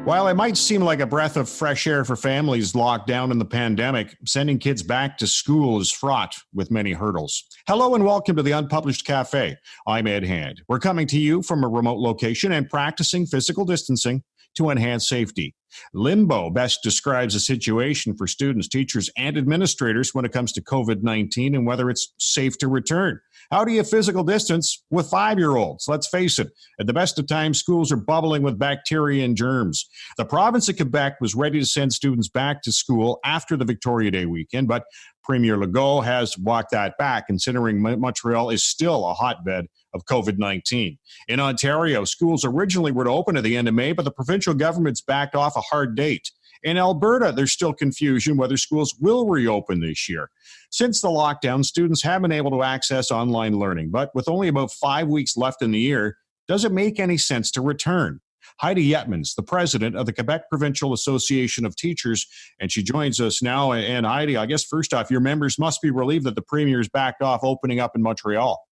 While it might seem like a breath of fresh air for families locked down in the pandemic, sending kids back to school is fraught with many hurdles. Hello and welcome to the Unpublished Cafe. I'm Ed Hand. We're coming to you from a remote location and practicing physical distancing to enhance safety. Limbo best describes the situation for students, teachers, and administrators when it comes to COVID-19 and whether it's safe to return. How do you physical distance with 5-year-olds? Let's face it, at the best of times, schools are bubbling with bacteria and germs. The province of Quebec was ready to send students back to school after the Victoria Day weekend, but Premier Legault has walked that back, considering Montreal is still a hotbed of COVID-19. In Ontario, schools originally were to open at the end of May, but the provincial government's backed off a hard date. In Alberta, there's still confusion whether schools will reopen this year. Since the lockdown, students have been able to access online learning, but with only about 5 weeks left in the year, does it make any sense to return? Heidi Yetmans, the president of the Quebec Provincial Association of Teachers, and she joins us now. And Heidi, I guess first off, your members must be relieved that the Premier's backed off opening up in Montreal.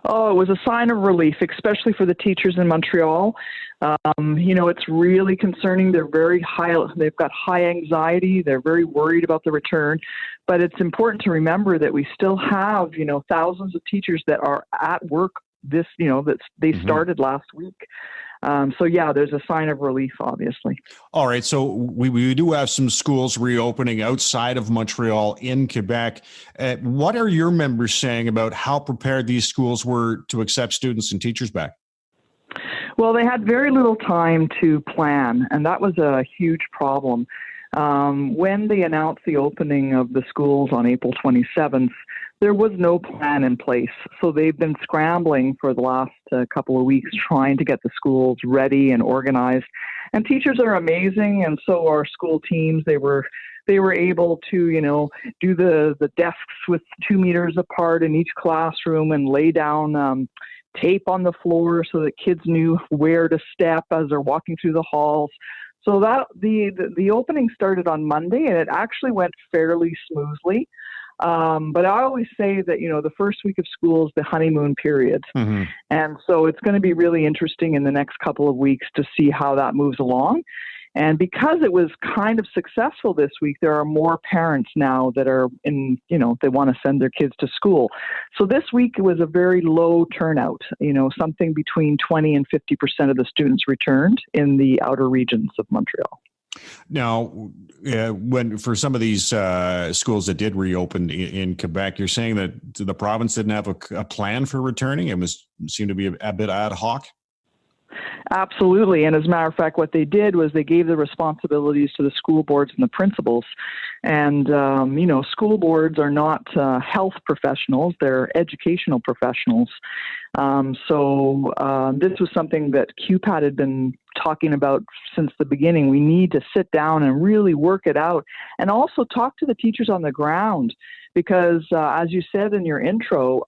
Oh, it was a sign of relief, especially for the teachers in Montreal. It's really concerning. They've got high anxiety. They're very worried about the return. But it's important to remember that we still have, thousands of teachers that are at work that they started last week. There's a sign of relief, obviously. All right. So we do have some schools reopening outside of Montreal in Quebec. What are your members saying about how prepared these schools were to accept students and teachers back? Well, they had very little time to plan, and that was a huge problem. When they announced the opening of the schools on April 27th, there was no plan in place. So they've been scrambling for the last couple of weeks trying to get the schools ready and organized. And teachers are amazing, and so are school teams. They were able to, do the desks with 2 meters apart in each classroom and lay down tape on the floor so that kids knew where to step as they're walking through the halls. So that the opening started on Monday, and it actually went fairly smoothly. But I always say that, the first week of school is the honeymoon period. Mm-hmm. And so it's going to be really interesting in the next couple of weeks to see how that moves along. And because it was kind of successful this week, there are more parents now that are they want to send their kids to school. So this week was a very low turnout, something between 20 and 50% of the students returned in the outer regions of Montreal. Now, when for some of these schools that did reopen in Quebec, you're saying that the province didn't have a plan for returning? It seemed to be a bit ad hoc? Absolutely. And as a matter of fact, what they did was they gave the responsibilities to the school boards and the principals. And, school boards are not health professionals. They're educational professionals. This was something that QPAT had been talking about since the beginning. We need to sit down and really work it out and also talk to the teachers on the ground. Because as you said in your intro,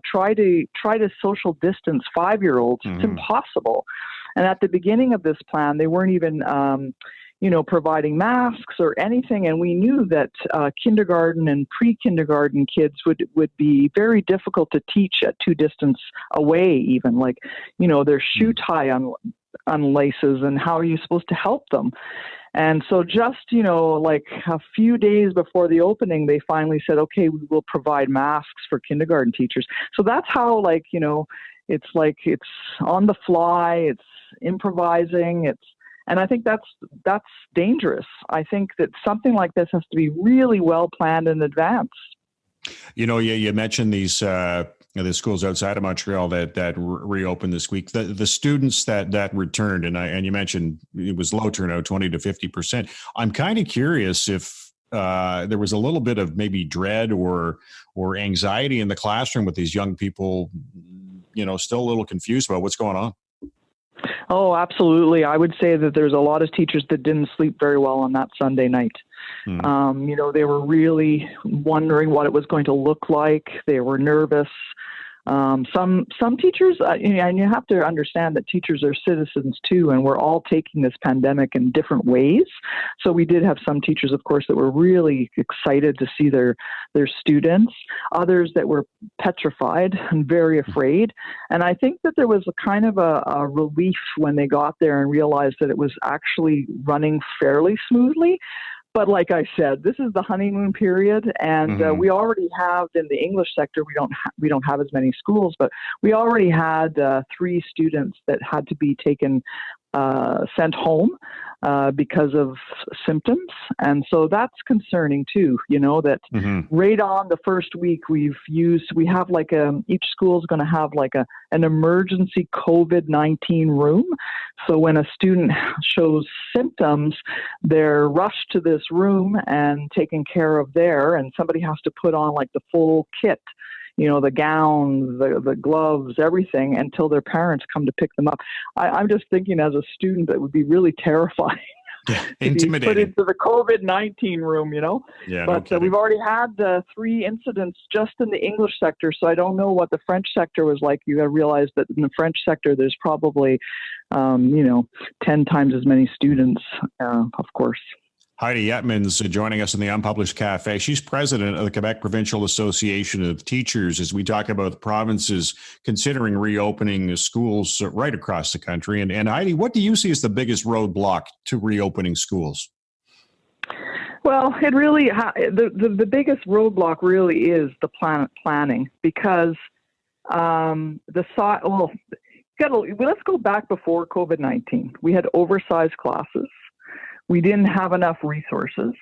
try to social distance 5-year-olds. It's impossible. And at the beginning of this plan, they weren't even, providing masks or anything. And we knew that kindergarten and pre-kindergarten kids would be very difficult to teach at 2 distance away, even their shoe tie on laces, and how are you supposed to help them? And so just, a few days before the opening, they finally said, okay, we will provide masks for kindergarten teachers. So that's how, it's on the fly, it's improvising, and I think that's dangerous. I think that something like this has to be really well planned in advance. You mentioned these the schools outside of Montreal that reopened this week. The students that returned, and you mentioned it was low turnout, 20 to 50%. I'm kind of curious if there was a little bit of maybe dread or anxiety in the classroom with these young people, still a little confused about what's going on. Oh, absolutely. I would say that there's a lot of teachers that didn't sleep very well on that Sunday night. They were really wondering what it was going to look like. They were nervous. Some teachers, and you have to understand that teachers are citizens too, and we're all taking this pandemic in different ways. So we did have some teachers, of course, that were really excited to see their students. Others that were petrified and very afraid. And I think that there was a kind of a relief when they got there and realized that it was actually running fairly smoothly. But like I said, this is the honeymoon period, and we already have in the English sector. We don't have as many schools, but we already had 3 students that had to be sent home because of symptoms, and so that's concerning too. That right on the first week we have like each school is going to have like an emergency COVID-19 room. So when a student shows symptoms, they're rushed to this room and taken care of there, and somebody has to put on like the full kit. The gowns, the gloves, everything, until their parents come to pick them up. I'm just thinking as a student, that would be really terrifying. Yeah, to be put into the COVID-19 room, Yeah, But we've already had 3 incidents just in the English sector, so I don't know what the French sector was like. You got to realize that in the French sector, there's probably, 10 times as many students, of course. Heidi Yetman's joining us in the Unpublished Cafe. She's president of the Quebec Provincial Association of Teachers as we talk about the provinces considering reopening schools right across the country. And Heidi, what do you see as the biggest roadblock to reopening schools? Well, it really the biggest roadblock really is the planning, because let's go back before COVID-19. We had oversized classes. We didn't have enough resources.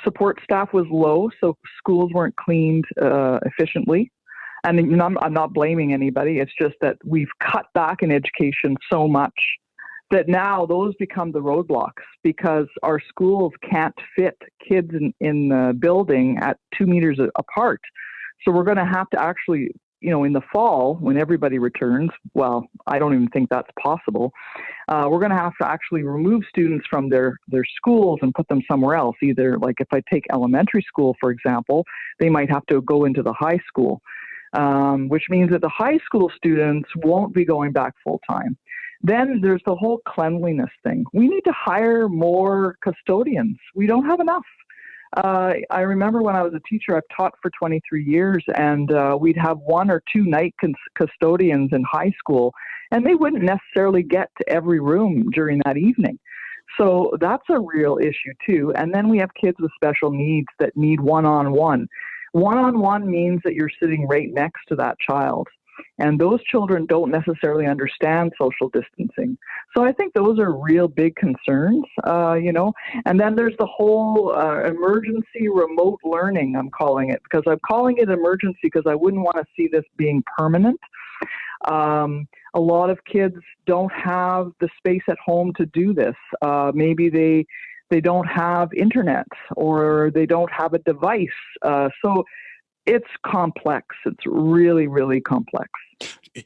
Support staff was low, so schools weren't cleaned efficiently. And I'm not blaming anybody. It's just that we've cut back in education so much that now those become the roadblocks, because our schools can't fit kids in the building at 2 meters apart. So we're going to have to actually, in the fall, when everybody returns, well, I don't even think that's possible. We're going to have to actually remove students from their schools and put them somewhere else. Either, like if I take elementary school, for example, they might have to go into the high school, which means that the high school students won't be going back full time. Then there's the whole cleanliness thing. We need to hire more custodians. We don't have enough. I remember when I was a teacher, I've taught for 23 years, and we'd have 1 or 2 night custodians in high school, and they wouldn't necessarily get to every room during that evening. So that's a real issue too. And then we have kids with special needs that need one-on-one. One-on-one means that you're sitting right next to that child. And those children don't necessarily understand social distancing. So I think those are real big concerns, And then there's the whole emergency remote learning, I'm calling it. Because I'm calling it emergency because I wouldn't want to see this being permanent. A lot of kids don't have the space at home to do this. Maybe they don't have internet, or they don't have a device. So it's complex. It's really, really complex.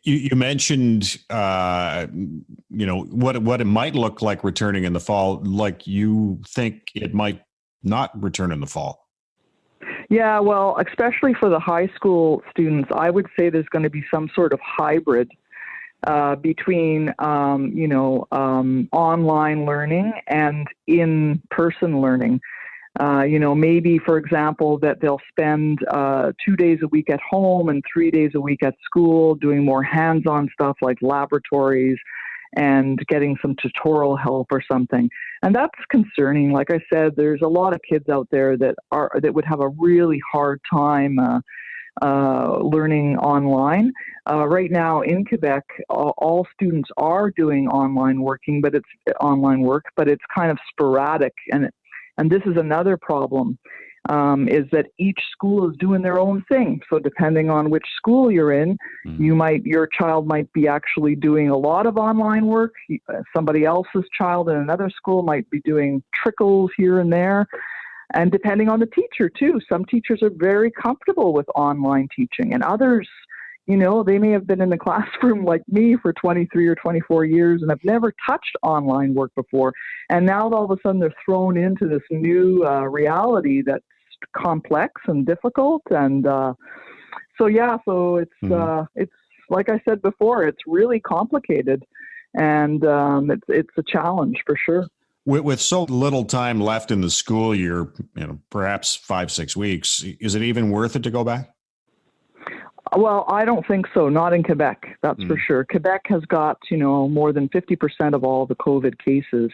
You mentioned, what it might look like returning in the fall. Like, you think it might not return in the fall. Yeah, well, especially for the high school students, I would say there's going to be some sort of hybrid between, online learning and in-person learning. Maybe, for example, that they'll spend 2 days a week at home and 3 days a week at school doing more hands-on stuff like laboratories and getting some tutorial help or something. And that's concerning. Like I said, there's a lot of kids out there that would have a really hard time learning online. Right now in Quebec, all students are doing online work, but it's kind of sporadic. And this is another problem, is that each school is doing their own thing. So depending on which school you're in, your child might be actually doing a lot of online work. Somebody else's child in another school might be doing trickles here and there. And depending on the teacher too, some teachers are very comfortable with online teaching, and others, they may have been in the classroom like me for 23 or 24 years and have never touched online work before. And now all of a sudden they're thrown into this new reality that's complex and difficult. And So it's like I said before, it's really complicated, and it's a challenge for sure. With so little time left in the school year, perhaps 5-6 weeks, is it even worth it to go back? Well, I don't think so. Not in Quebec, that's for sure. Quebec has got, more than 50% of all the COVID cases.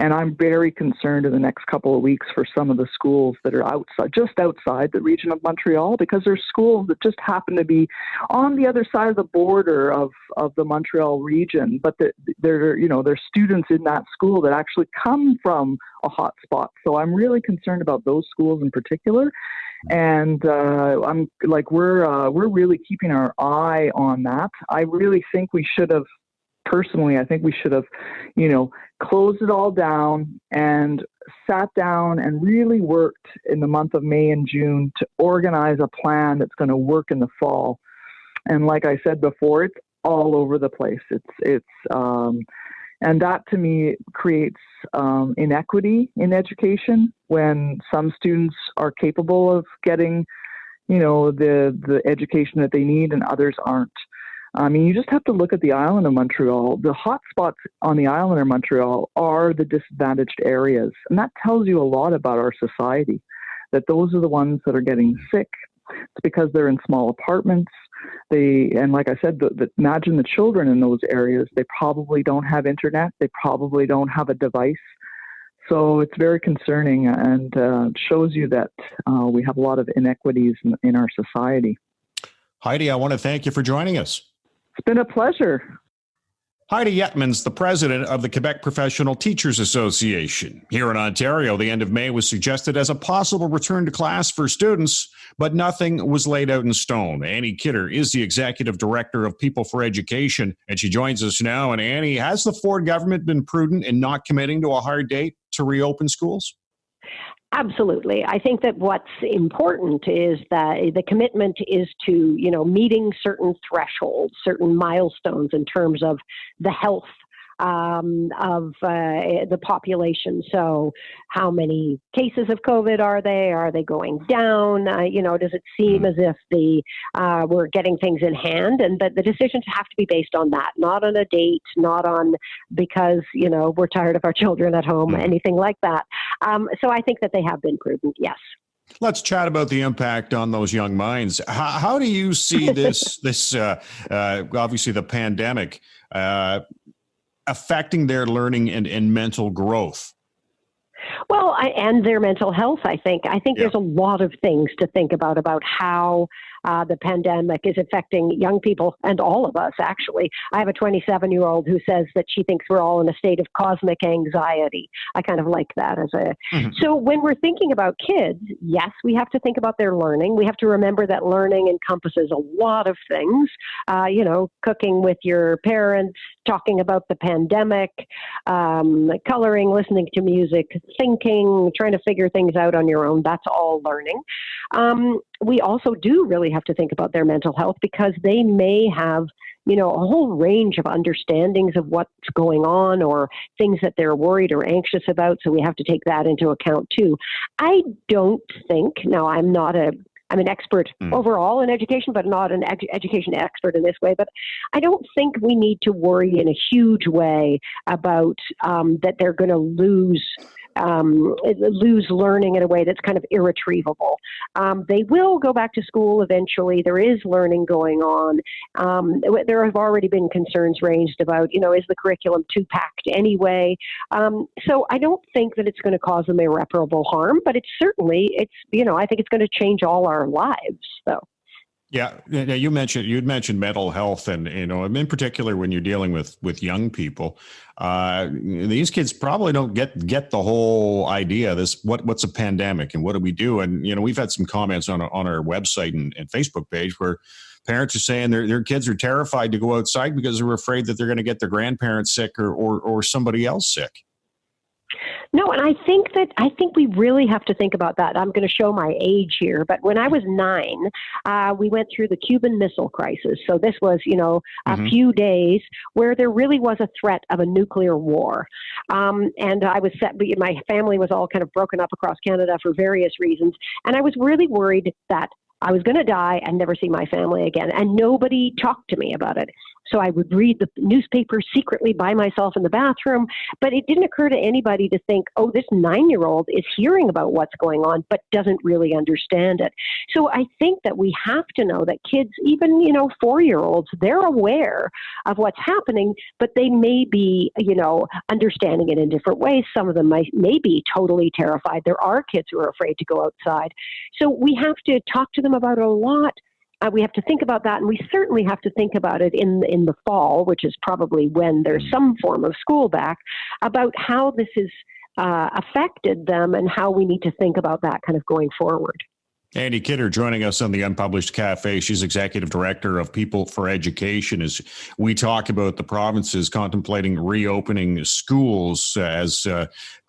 And I'm very concerned in the next couple of weeks for some of the schools that are just outside the region of Montreal, because there's schools that just happen to be on the other side of the border of the Montreal region. But there's students in that school that actually come from a hot spot. So I'm really concerned about those schools in particular. And we're really keeping our eye on that. I really think we should have, personally, closed it all down and sat down and really worked in the month of May and June to organize a plan that's going to work in the fall. And like I said before, it's all over the place. And that to me creates inequity in education when some students are capable of getting, the education that they need and others aren't. I mean, you just have to look at the island of Montreal. The hot spots on the island of Montreal are the disadvantaged areas. And that tells you a lot about our society, that those are the ones that are getting sick. It's because they're in small apartments. And like I said, imagine the children in those areas. They probably don't have internet. They probably don't have a device. So it's very concerning and shows you that we have a lot of inequities in our society. Heidi, I want to thank you for joining us. It's been a pleasure. Heidi Yetman's the president of the Quebec Professional Teachers Association. Here in Ontario, the end of May was suggested as a possible return to class for students, but nothing was laid out in stone. Annie Kidder is the executive director of People for Education, and she joins us now. And Annie, has the Ford government been prudent in not committing to a hard date to reopen schools? Absolutely. I think that what's important is that the commitment is to, meeting certain thresholds, certain milestones in terms of the health of the population. So how many cases of COVID are they? Are they going down? Does it seem as if we're getting things in hand? And that the decisions have to be based on that, not on a date, not on because, we're tired of our children at home, anything like that. So I think that they have been prudent, yes. Let's chat about the impact on those young minds. How do you see this obviously the pandemic, affecting their learning and mental growth? Well, and their mental health, I think. There's a lot of things to think about how the pandemic is affecting young people and all of us, actually. I have a 27-year-old who says that she thinks we're all in a state of cosmic anxiety. I kind of like that So when we're thinking about kids, yes, we have to think about their learning. We have to remember that learning encompasses a lot of things, cooking with your parents, talking about the pandemic, coloring, listening to music, thinking, trying to figure things out on your own. That's all learning. We also do really have to think about their mental health because they may have, a whole range of understandings of what's going on or things that they're worried or anxious about. So we have to take that into account too. I don't think, now I'm an expert overall in education, but not an education expert in this way. But I don't think we need to worry in a huge way about that they're going to lose learning in a way that's kind of irretrievable. They will go back to school eventually. There is learning going on. There have already been concerns raised about, is the curriculum too packed anyway? So I don't think that it's going to cause them irreparable harm, but I think it's going to change all our lives. So. Yeah, you'd mentioned mental health, and in particular when you're dealing with young people, these kids probably don't get the whole idea. What's a pandemic and what do we do? And we've had some comments on our website and Facebook page where parents are saying their kids are terrified to go outside because they're afraid that they're going to get their grandparents sick or somebody else sick. No, and I think we really have to think about that. I'm going to show my age here, but when I was 9, we went through the Cuban Missile Crisis. So this was, a few days where there really was a threat of a nuclear war. And my family was all kind of broken up across Canada for various reasons. And I was really worried that I was going to die and never see my family again. And nobody talked to me about it. So I would read the newspaper secretly by myself in the bathroom. But it didn't occur to anybody to think, oh, this 9-year-old is hearing about what's going on, but doesn't really understand it. So I think that we have to know that kids, even, 4-year-olds, they're aware of what's happening, but they may be, understanding it in different ways. Some of them may be totally terrified. There are kids who are afraid to go outside. So we have to talk to them about it a lot. We have to think about that, and we certainly have to think about it in the fall, which is probably when there's some form of school back, about how this has affected them and how we need to think about that kind of going forward. Andy Kidder joining us on the Unpublished Cafe. She's Executive Director of People for Education. As we talk about the provinces contemplating reopening schools as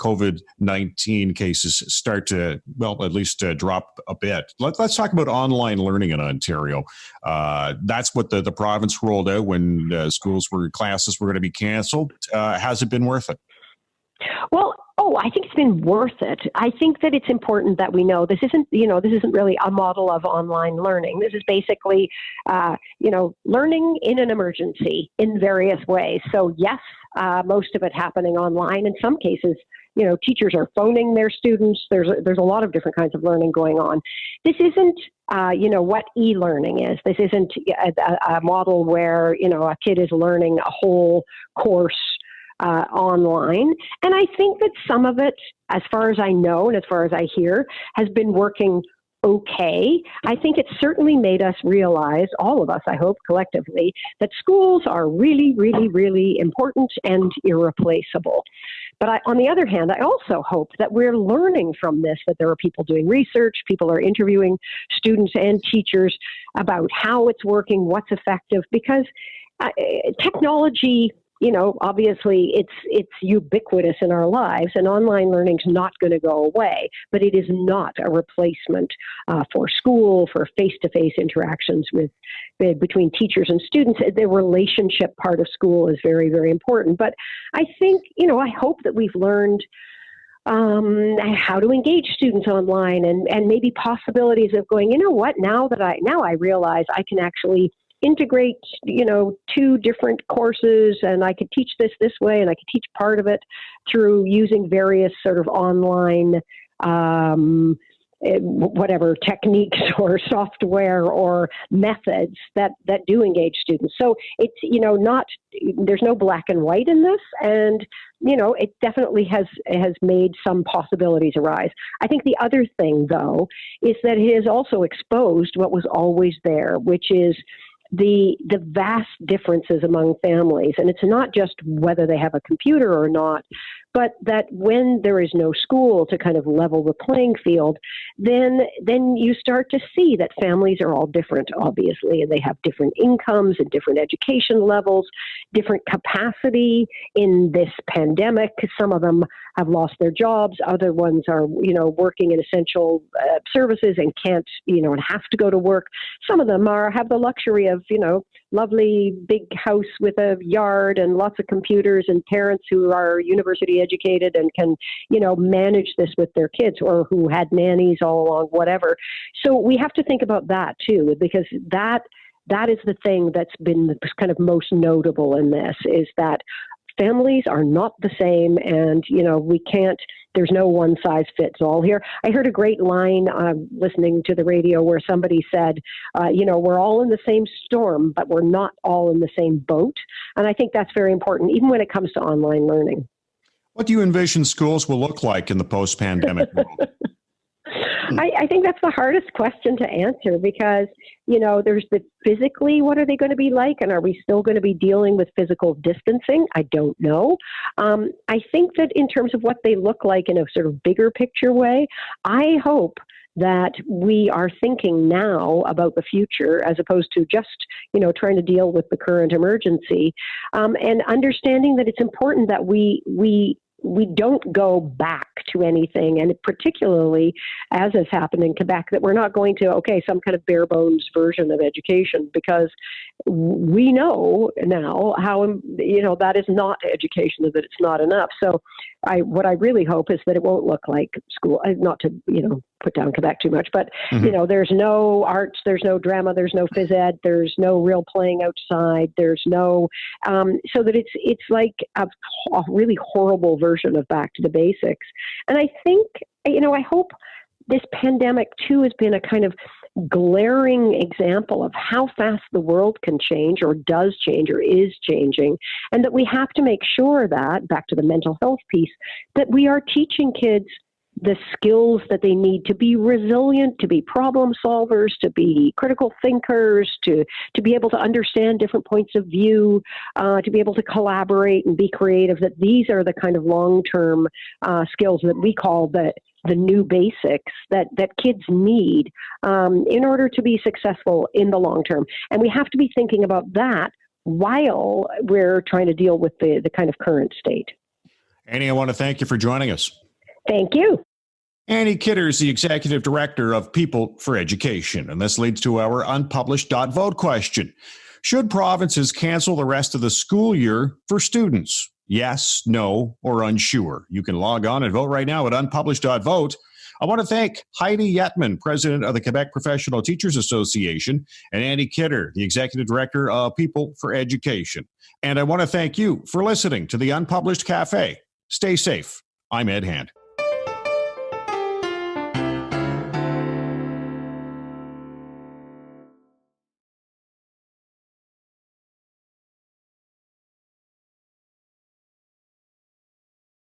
COVID-19 cases start to, at least drop a bit. Let's talk about online learning in Ontario. That's what the province rolled out when classes were going to be canceled. Has it been worth it? Well, I think it's been worth it. I think that it's important that we know this isn't really a model of online learning. This is basically, learning in an emergency in various ways. So yes, most of it happening online. In some cases, teachers are phoning their students. There's a lot of different kinds of learning going on. This isn't what e-learning is. This isn't a model where, a kid is learning a whole course online. And I think that some of it, as far as I know and as far as I hear, has been working okay. I think it certainly made us realize, all of us, I hope, collectively, that schools are really, really, really important and irreplaceable. But on the other hand, I also hope that we're learning from this, that there are people doing research, people are interviewing students and teachers about how it's working, what's effective, because technology, obviously it's ubiquitous in our lives, and online learning's not going to go away, but it is not a replacement for school, for face-to-face interactions between teachers and students. The relationship part of school is very, very important. But I think, I hope that we've learned how to engage students online and maybe possibilities of going, now I realize I can actually integrate, 2 different courses, and I could teach this way, and I could teach part of it through using various sort of online, whatever techniques or software or methods that do engage students. So it's, there's no black and white in this, and, it definitely has made some possibilities arise. I think the other thing, though, is that it has also exposed what was always there, which is the vast differences among families. And it's not just whether they have a computer or not, but that when there is no school to kind of level the playing field, then you start to see that families are all different, obviously, and they have different incomes and different education levels, different capacity in this pandemic. Some of them have lost their jobs. Other ones are, working in essential services and can't, and have to go to work. Some of them have the luxury of, lovely big house with a yard and lots of computers, and parents who are university educated and can, manage this with their kids, or who had nannies all along, whatever. So we have to think about that too, because that is the thing that's been kind of most notable in this, is that families are not the same, and, there's no one size fits all here. I heard a great line listening to the radio where somebody said, we're all in the same storm, but we're not all in the same boat. And I think that's very important, even when it comes to online learning. What do you envision schools will look like in the post-pandemic world? I think that's the hardest question to answer, because, there's the physically, what are they going to be like? And are we still going to be dealing with physical distancing? I don't know. I think that in terms of what they look like in a sort of bigger picture way, I hope that we are thinking now about the future as opposed to just, trying to deal with the current emergency, and understanding that it's important that we don't go back to anything, and particularly, as has happened in Quebec, that we're not going to, some kind of bare bones version of education, because we know now how, that is not education, that it's not enough. So what I really hope is that it won't look like school, not to, put down Quebec too much, but there's no arts, there's no drama, there's no phys ed, there's no real playing outside, there's no, so that it's like a really horrible version of back to the basics. And I think, I hope this pandemic too has been a kind of glaring example of how fast the world can change or does change or is changing, and that we have to make sure that, back to the mental health piece, that we are teaching kids the skills that they need to be resilient, to be problem solvers, to be critical thinkers, to be able to understand different points of view, to be able to collaborate and be creative, that these are the kind of long-term skills that we call the new basics that kids need in order to be successful in the long term. And we have to be thinking about that while we're trying to deal with the kind of current state. Annie, I want to thank you for joining us. Thank you. Annie Kidder is the Executive Director of People for Education, and this leads to our unpublished .vote question. Should provinces cancel the rest of the school year for students? Yes, no, or unsure. You can log on and vote right now at unpublished.vote. I want to thank Heidi Yetman, President of the Quebec Professional Teachers Association, and Annie Kidder, the Executive Director of People for Education. And I want to thank you for listening to the Unpublished Cafe. Stay safe. I'm Ed Hand.